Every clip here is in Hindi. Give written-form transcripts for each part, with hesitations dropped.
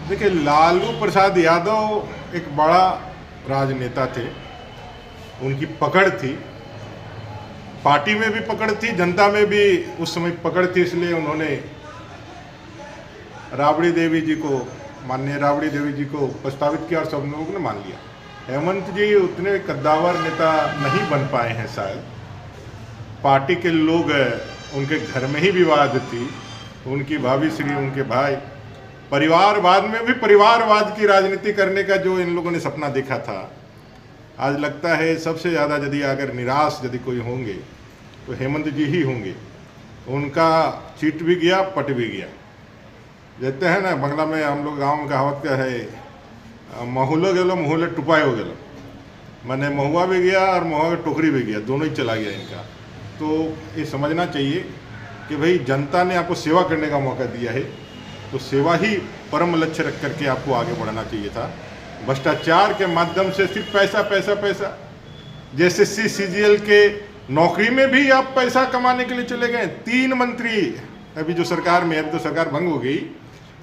देखिए, लालू प्रसाद यादव एक बड़ा राजनेता थे। उनकी पकड़ थी, पार्टी में भी पकड़ थी, जनता में भी उस समय पकड़ थी। इसलिए उन्होंने राबड़ी देवी जी को, माननीय राबड़ी देवी जी को प्रस्तावित किया और सब लोगों ने मान लिया। हेमंत जी उतने कद्दावर नेता नहीं बन पाए हैं शायद। पार्टी के लोग, उनके घर में ही विवाद थी, उनकी भाभी श्री, उनके भाई, परिवारवाद में भी परिवारवाद की राजनीति करने का जो इन लोगों ने सपना देखा था, आज लगता है सबसे ज़्यादा यदि अगर निराश यदि कोई होंगे तो हेमंत जी ही होंगे। उनका चिट भी गया, पट भी गया। कहते हैं ना, बंगला में हम लोग गाँव में कहावत का है, महुलो गेलो मुहले टुपायो गेलो, मैंने महुआ भी गया और महुआ की टोकरी भी गया, दोनों ही चला गया इनका। तो ये समझना चाहिए कि भाई जनता ने आपको सेवा करने का मौका दिया है, तो सेवा ही परम लक्ष्य रख करके आपको आगे बढ़ना चाहिए था। भ्रष्टाचार के माध्यम से सिर्फ पैसा पैसा पैसा, जैसे CCGL के नौकरी में भी आप पैसा कमाने के लिए चले गए। 3 मंत्री अभी जो सरकार में, अभी तो सरकार भंग हो गई,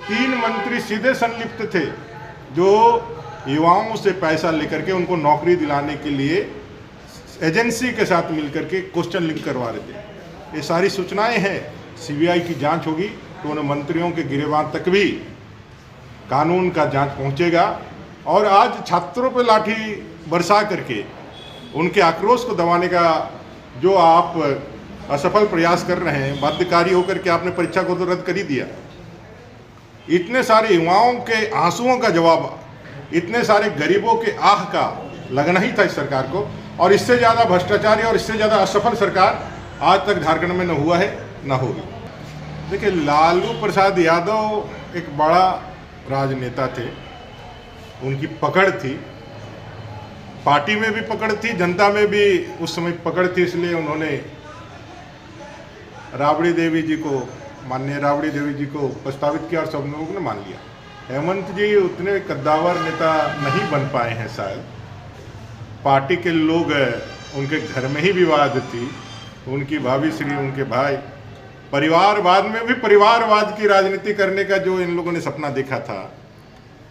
3 मंत्री सीधे संलिप्त थे जो युवाओं से पैसा लेकर के उनको नौकरी दिलाने के लिए एजेंसी के साथ मिलकर के क्वेश्चन लिंक करवा रहे थे। ये सारी सूचनाएं हैं, CBI की जांच होगी तो उन मंत्रियों के गिरेबान तक भी कानून का जांच पहुंचेगा। और आज छात्रों पर लाठी बरसा करके उनके आक्रोश को दबाने का जो आप असफल प्रयास कर रहे हैं, बाध्यकारी होकर के आपने परीक्षा को तो रद्द कर ही दिया। इतने सारे युवाओं के आंसुओं का जवाब, इतने सारे गरीबों के आह का लगना ही था इस सरकार को। और इससे ज़्यादा भ्रष्टाचारी और इससे ज़्यादा असफल सरकार आज तक झारखंड में न हुआ है, न होगी। देखिए, लालू प्रसाद यादव एक बड़ा राजनेता थे। उनकी पकड़ थी, पार्टी में भी पकड़ थी, जनता में भी उस समय पकड़ थी। इसलिए उन्होंने राबड़ी देवी जी को, माननीय राबड़ी देवी जी को प्रस्तावित किया और सब लोगों ने मान लिया। हेमंत जी उतने कद्दावर नेता नहीं बन पाए हैं शायद। पार्टी के लोग, उनके घर में ही विवाद थी, उनकी भाभी श्री, उनके भाई, परिवारवाद में भी परिवारवाद की राजनीति करने का जो इन लोगों ने सपना देखा था,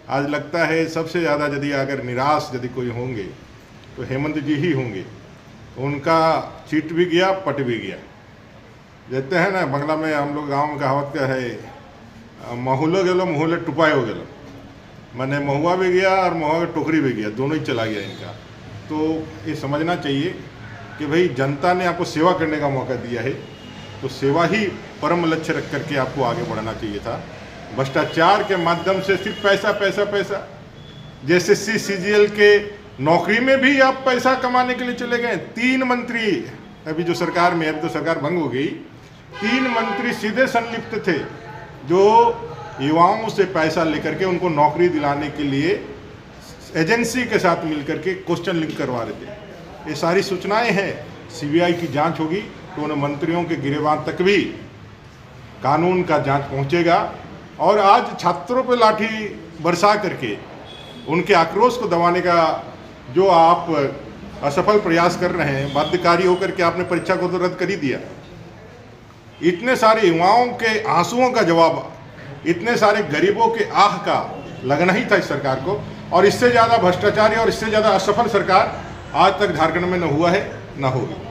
आज लगता है सबसे ज़्यादा यदि अगर निराश यदि कोई होंगे तो हेमंत जी ही होंगे। उनका चिट भी गया, पट भी गया। कहते हैं ना, बंगला में हम लोग गाँव में कहावत का है, महुलो गेलो मुहले टुपायो गेलो, मैंने महुआ भी गया और महुआ की टोकरी भी गया, दोनों ही चला गया इनका। तो ये समझना चाहिए कि भाई जनता ने आपको सेवा करने का मौका दिया है, तो सेवा ही परम लक्ष्य रख करके आपको आगे बढ़ना चाहिए था। भ्रष्टाचार के माध्यम से सिर्फ पैसा पैसा पैसा, जैसे CCGL के नौकरी में भी आप पैसा कमाने के लिए चले गए। 3 मंत्री अभी जो सरकार में, अभी तो सरकार भंग हो गई, 3 मंत्री सीधे संलिप्त थे जो युवाओं से पैसा लेकर के उनको नौकरी दिलाने के लिए एजेंसी के साथ मिलकर के क्वेश्चन लिंक करवा रहे थे। ये सारी सूचनाएं हैं, CBI की जांच होगी तो उन मंत्रियों के गिरेबान तक भी कानून का जांच पहुंचेगा। और आज छात्रों पर लाठी बरसा करके उनके आक्रोश को दबाने का जो आप असफल प्रयास कर रहे हैं, बाध्यकारी होकर के आपने परीक्षा को तो रद्द कर ही दिया। इतने सारे युवाओं के आंसुओं का जवाब, इतने सारे गरीबों के आह का लगना ही था इस सरकार को। और इससे ज़्यादा भ्रष्टाचारी और इससे ज़्यादा असफल सरकार आज तक झारखंड में न हुआ है, न होगी।